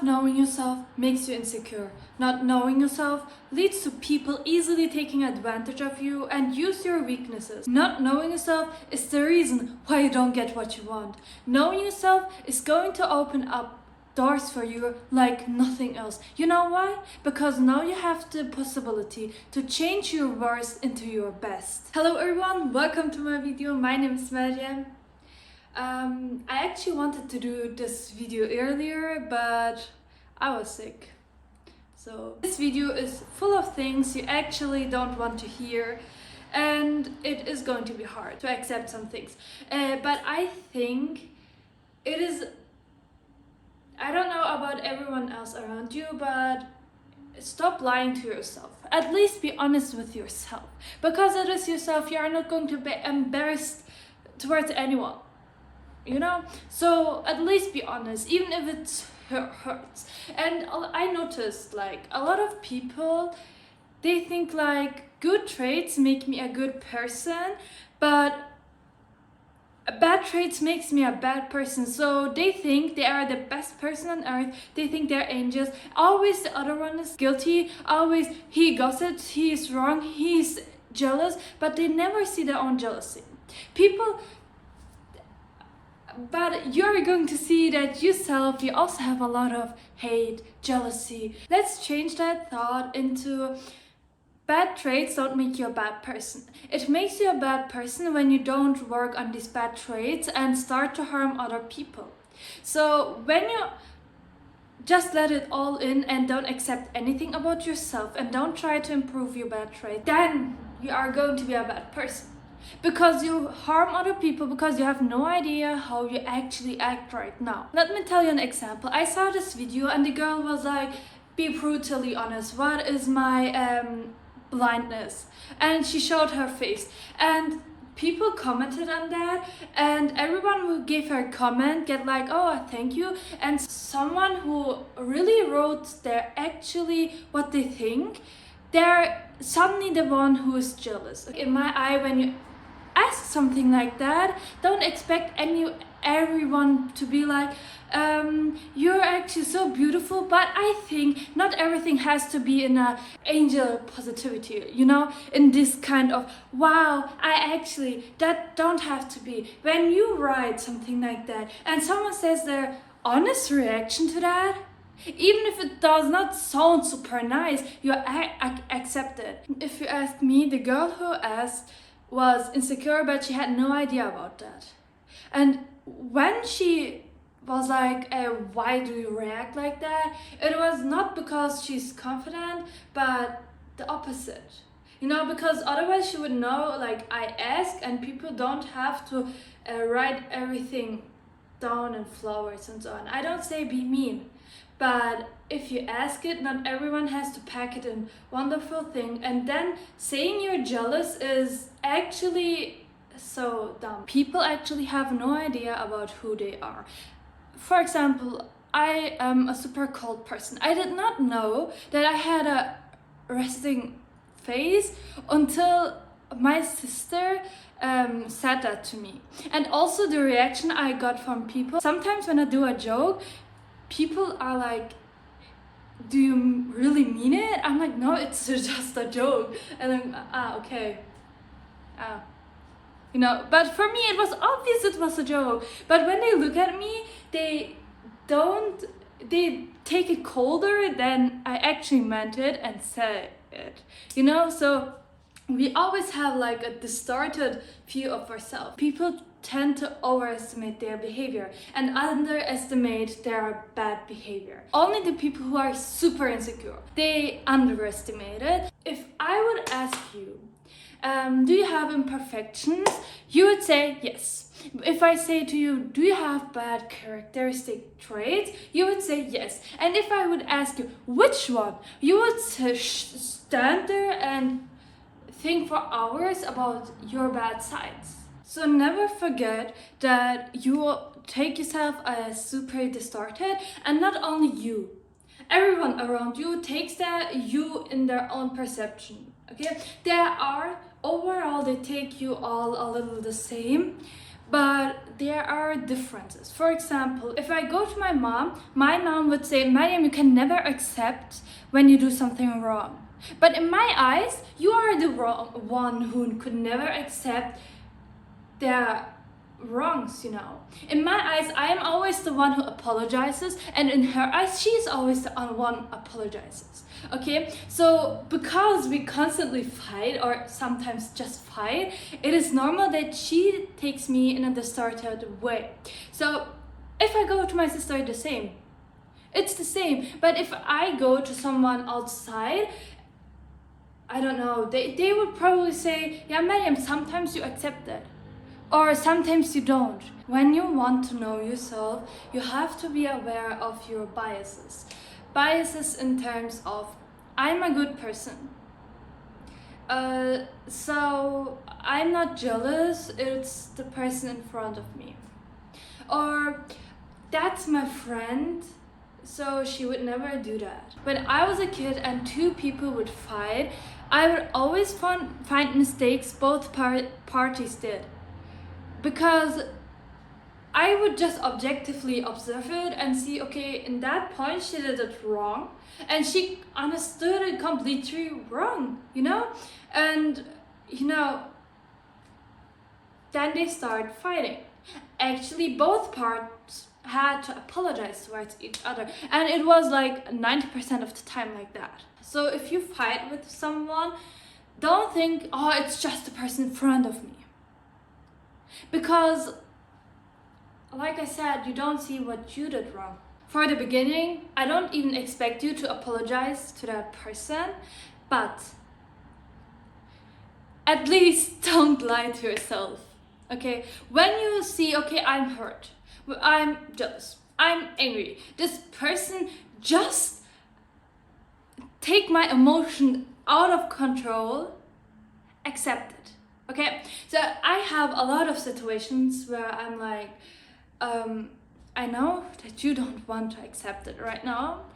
Not knowing yourself makes you insecure. Not knowing yourself leads to people easily taking advantage of you and use your weaknesses. Not knowing yourself is the reason why you don't get what you want. Knowing yourself is going to open up doors for you like nothing else. You know why? Because now you have the possibility to change your worst into your best. Hello everyone, welcome to my video. My name is Maryam. I actually wanted to do this video earlier, but I was sick. So this video is full of things you actually don't want to hear, and it is going to be hard to accept some things. But I think it is, I don't know about everyone else around you, but stop lying to yourself. At least be honest with yourself. Because it is yourself, you are not going to be embarrassed towards anyone. You know? So at least be honest, even if it hurts. And I noticed like a lot of people, they think like good traits make me a good person, but bad traits makes me a bad person. So they think they are the best person on earth. They think they're angels. Always the other one is guilty. Always he gossips, he is wrong, he's jealous, but they never see their own jealousy. But you're going to see that yourself, you also have a lot of hate, jealousy. Let's change that thought into bad traits don't make you a bad person. It makes you a bad person when you don't work on these bad traits and start to harm other people. So when you just let it all in and don't accept anything about yourself and don't try to improve your bad trait, then you are going to be a bad person. Because you harm other people, because you have no idea how you actually act right now. Let me tell you an example. I saw this video and the girl was like, be brutally honest, what is my blindness? And she showed her face, and people commented on that, and everyone who gave her a comment get like, oh, thank you. And someone who really wrote there actually what they think, they're suddenly the one who is jealous. In my eye, when you ask something like that, don't expect everyone to be like, you're actually so beautiful. But I think not everything has to be in a angel positivity, you know, in this kind of wow, that don't have to be. When you write something like that and someone says their honest reaction to that, even if it does not sound super nice, you accept it. If you ask me, the girl who asked was insecure, but she had no idea about that. And when she was like, why do you react like that? It was not because she's confident, but the opposite. You know, because otherwise she would know, like, I ask, and people don't have to write everything down in flowers and so on. I don't say be mean, but if you ask it, not everyone has to pack it in wonderful thing. And then saying you're jealous is actually so dumb. People actually have no idea about who they are. For example, I am a super cold person. I did not know that I had a resting face until my sister said that to me. And also the reaction I got from people. Sometimes when I do a joke, people are like, do you really mean it? I'm like, no, it's just a joke. And I'm, okay. You know, but for me it was obvious it was a joke. But when they look at me, they take it colder than I actually meant it and said it. You know, so we always have like a distorted view of ourselves. People tend to overestimate their behavior and underestimate their bad behavior. Only the people who are super insecure, they underestimate it. If I would ask you, do you have imperfections? You would say yes. If I say to you, do you have bad characteristic traits? You would say yes. And if I would ask you, which one? You would stand there and think for hours about your bad sides. So never forget that you take yourself as super distorted, and not only you. Everyone around you takes that you in their own perception. Okay? Overall they take you all a little the same, but there are differences. For example, if I go to my mom would say, Mariam, you can never accept when you do something wrong. But in my eyes, you are the one who could never accept their wrongs, you know. In my eyes, I am always the one who apologizes, and in her eyes, she's always the one apologizes. Okay, so because we constantly fight or sometimes just fight, it is normal that she takes me in a distorted way. So if I go to my sister, the same. It's the same. But if I go to someone outside, I don't know, they would probably say, yeah, Mariam, sometimes you accept that. Or sometimes you don't. When you want to know yourself, you have to be aware of your biases. Biases in terms of, I'm a good person. So I'm not jealous, it's the person in front of me. Or that's my friend, so she would never do that. When I was a kid and two people would fight, I would always find mistakes both parties did. Because I would just objectively observe it and see, okay, in that point she did it wrong and she understood it completely wrong, you know? And, you know, then they start fighting. Actually, both parts had to apologize towards each other, and it was like 90% of the time like that. So if you fight with someone, don't think, oh, it's just the person in front of me. Because, like I said, you don't see what you did wrong. For the beginning, I don't even expect you to apologize to that person, but at least don't lie to yourself, okay? When you see, okay, I'm hurt, I'm jealous, I'm angry, this person just take my emotion out of control, accept it. Okay, so I have a lot of situations where I'm like, I know that you don't want to accept it right now,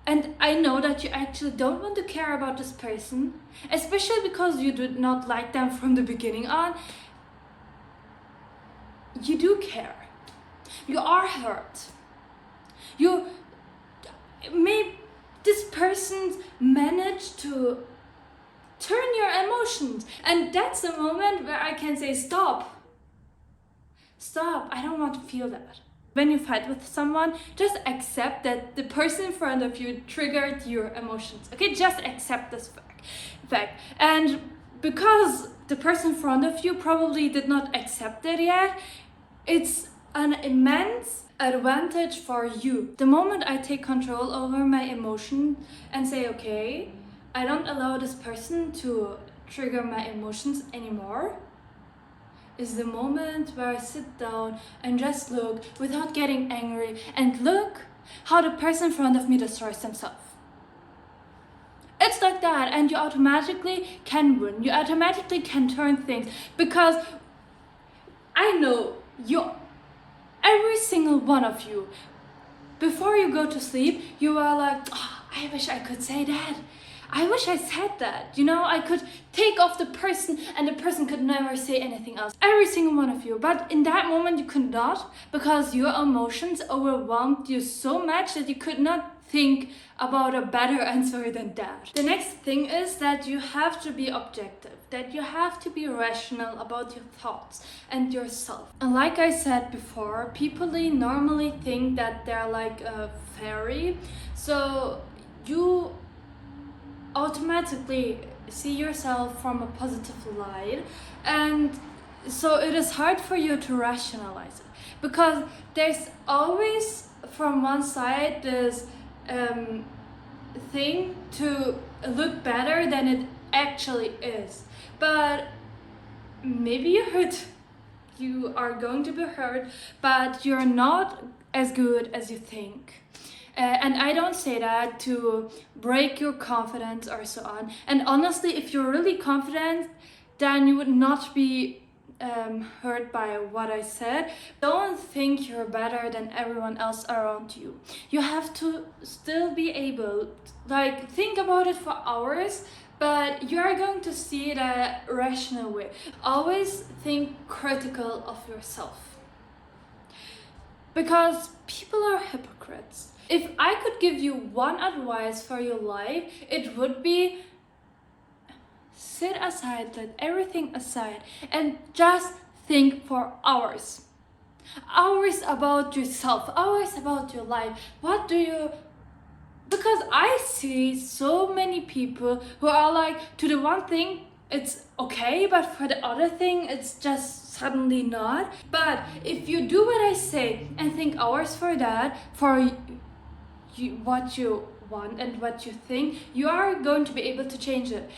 and I know that you actually don't want to care about this person, especially because you did not like them from the beginning on. You do care. You are hurt. This person managed to turn your emotions, and that's the moment where I can say, stop, I don't want to feel that. When you fight with someone, just accept that the person in front of you triggered your emotions, okay? Just accept this fact. And because the person in front of you probably did not accept it yet, it's an immense advantage for you. The moment I take control over my emotion and say, okay, I don't allow this person to trigger my emotions anymore, is the moment where I sit down and just look without getting angry and look how the person in front of me destroys themselves. It's like that, and you automatically can win. You automatically can turn things, because I know every single one of you, before you go to sleep, you are like, oh, I wish I could say that. I wish I said that, you know, I could take off the person and the person could never say anything else. Every single one of you. But in that moment you could not, because your emotions overwhelmed you so much that you could not think about a better answer than that. The next thing is that you have to be objective, that you have to be rational about your thoughts and yourself. And like I said before, people normally think that they're like a fairy, so you automatically see yourself from a positive light, and so it is hard for you to rationalize it, because there's always from one side this thing to look better than it actually is. But maybe you are going to be hurt, but you're not as good as you think. And I don't say that to break your confidence or so on. And honestly, if you're really confident, then you would not be hurt by what I said. Don't think you're better than everyone else around you. You have to still be able, like, think about it for hours, But you are going to see it a rational way. Always think critical of yourself. Because people are hypocrites. If I could give you one advice for your life, it would be sit aside, let everything aside, and just think for hours. Hours about yourself, hours about your life. What do you... Because I see so many people who are like, to the one thing it's okay, but for the other thing it's just suddenly not. But if you do what I say and think hours for that, for you, what you want and what you think, you are going to be able to change it.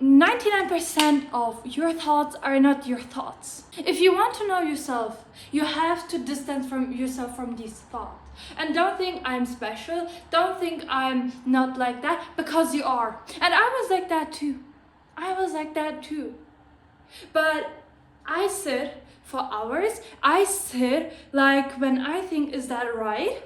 99% of your thoughts are not your thoughts. If you want to know yourself, you have to distance from yourself from these thoughts. And don't think I'm special, don't think I'm not like that, because you are. And I was like that too. But I sit for hours, I sit like when I think, is that right?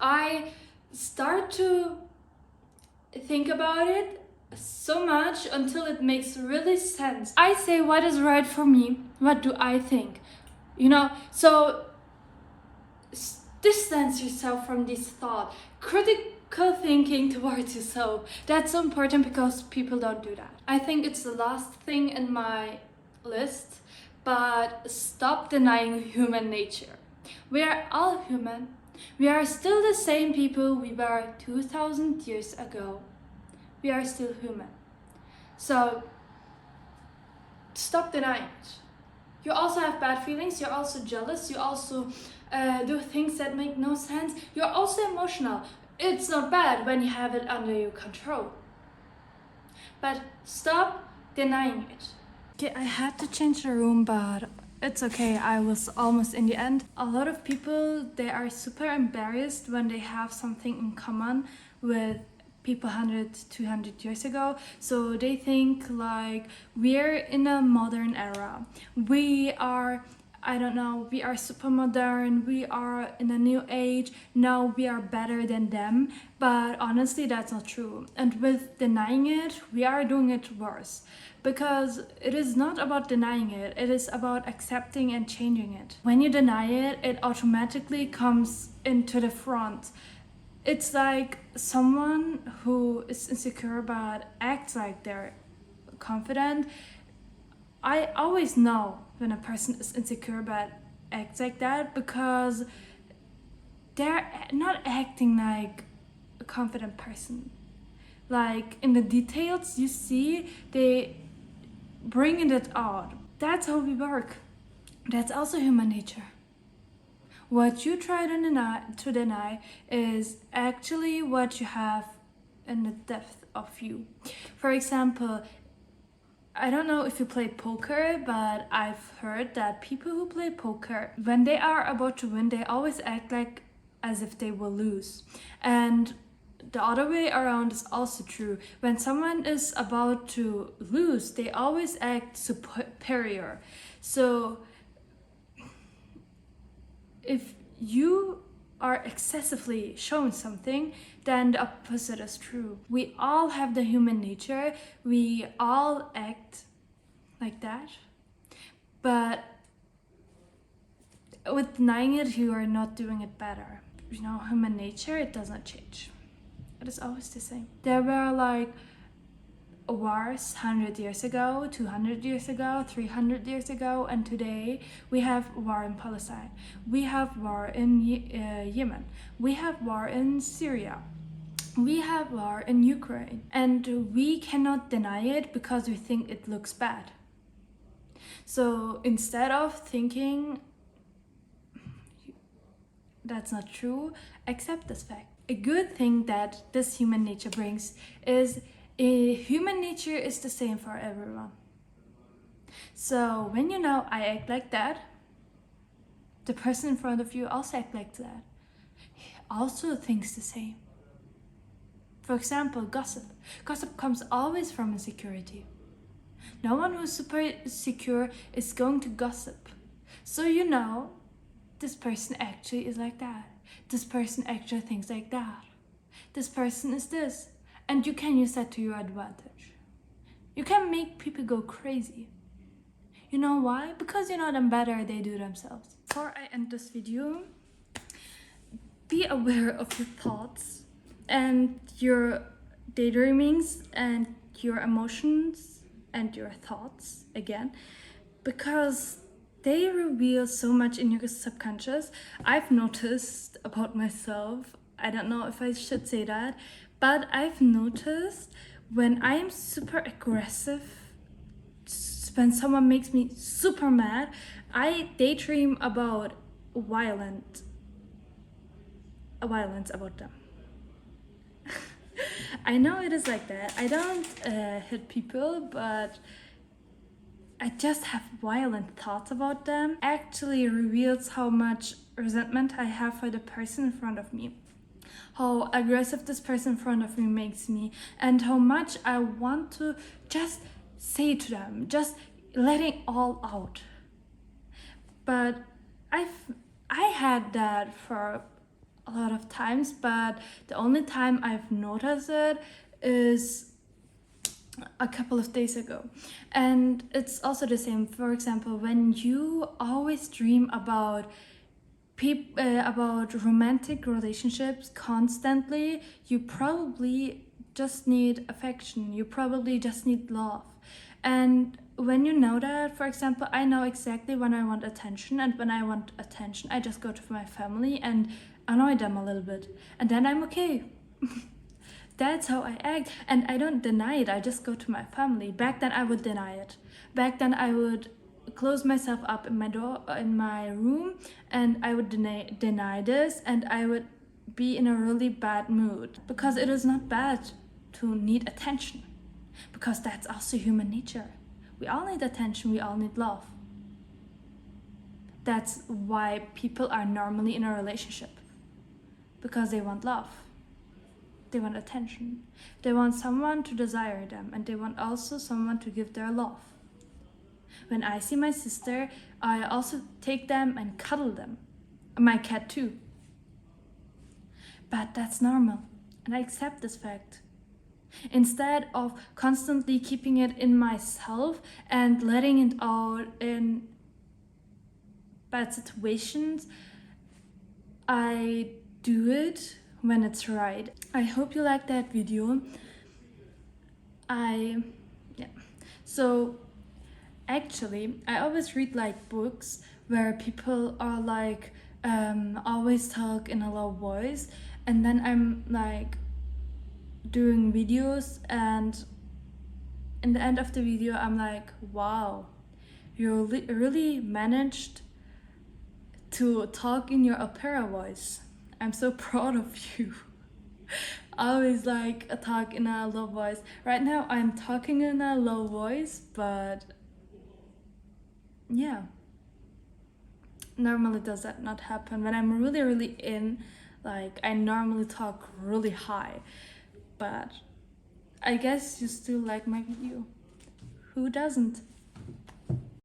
I start to think about it so much until it makes really sense. I say what is right for me, what do I think, so distance yourself from this thought. Critical thinking towards yourself, that's so important because people don't do that. I think it's the last thing in my list, but stop denying human nature. We are all human. We are still the same people we were 2000 years ago. We are still human. So stop denying it. You also have bad feelings, you're also jealous, you also do things that make no sense. You're also emotional. It's not bad when you have it under your control. But stop denying it. Okay, I had to change the room, but it's okay, I was almost in the end. A lot of people, they are super embarrassed when they have something in common with people 100, 200 years ago. So they think like, we're in a modern era. We are, we are super modern, we are in a new age, now we are better than them. But honestly, that's not true. And with denying it, we are doing it worse. Because it is not about denying it, it is about accepting and changing it. When you deny it, it automatically comes into the front. It's like someone who is insecure but acts like they're confident. I always know when a person is insecure but acts like that, because they're not acting like a confident person. Like in the details you see, they bring it out. That's how we work. That's also human nature. What you try to deny is actually what you have in the depth of you. For example, I don't know if you play poker, but I've heard that people who play poker, when they are about to win, they always act like as if they will lose. And the other way around is also true. When someone is about to lose, they always act superior. So if you are excessively showing something, then the opposite is true. We all have the human nature. We all act like that. But with denying it, you are not doing it better. Human nature, it does not change. It is always the same. There were like wars 100 years ago, 200 years ago, 300 years ago, and today we have war in Palestine. We have war in Yemen. We have war in Syria. We have war in Ukraine. And we cannot deny it because we think it looks bad. So instead of thinking that's not true, accept this fact. A good thing that this human nature brings is human nature is the same for everyone. So when I act like that, the person in front of you also acts like that. He also thinks the same. For example, gossip. Gossip comes always from insecurity. No one who's super secure is going to gossip. So this person actually is like that. This person actually thinks like that. This person is this. And you can use that to your advantage. You can make people go crazy. You know why? Because you know them better they do themselves. Before I end this video, be aware of your thoughts and your daydreamings and your emotions and your thoughts again, because they reveal so much in your subconscious. I've noticed about myself, I don't know if I should say that, but I've noticed when I am super aggressive, when someone makes me super mad, I daydream about violence about them. I know it is like that. I don't hit people, but I just have violent thoughts about them. Actually reveals how much resentment I have for the person in front of me, how aggressive this person in front of me makes me, and how much I want to just say to them, just letting all out. But I had that for a lot of times, but the only time I've noticed it is a couple of days ago. And it's also the same, for example, when you always dream about about romantic relationships constantly, you probably just need affection, you probably just need love. And when you know that, for example, I know exactly when I want attention, and when I want attention I just go to my family and annoy them a little bit, and then I'm okay. That's how I act, and I don't deny it. I just go to my family. Back then I would deny it. Back then I would close myself up in my room, and I would deny this, and I would be in a really bad mood, because it is not bad to need attention, because that's also human nature. We all need attention, we all need love. That's why people are normally in a relationship, because they want love. They want attention. They want someone to desire them, and they want also someone to give their love. When I see my sister, I also take them and cuddle them. My cat too. But that's normal, and I accept this fact. Instead of constantly keeping it in myself and letting it out in bad situations, I do it when it's right. I hope you like that video. So actually I always read like books where people are like always talk in a low voice, and then I'm like doing videos, and in the end of the video I'm like, wow, you really managed to talk in your opera voice. I'm so proud of you. I always like a talk in a low voice. Right now I'm talking in a low voice, but yeah, normally does that not happen. When I'm really in, like, I normally talk really high. But I guess you still like my video. Who doesn't?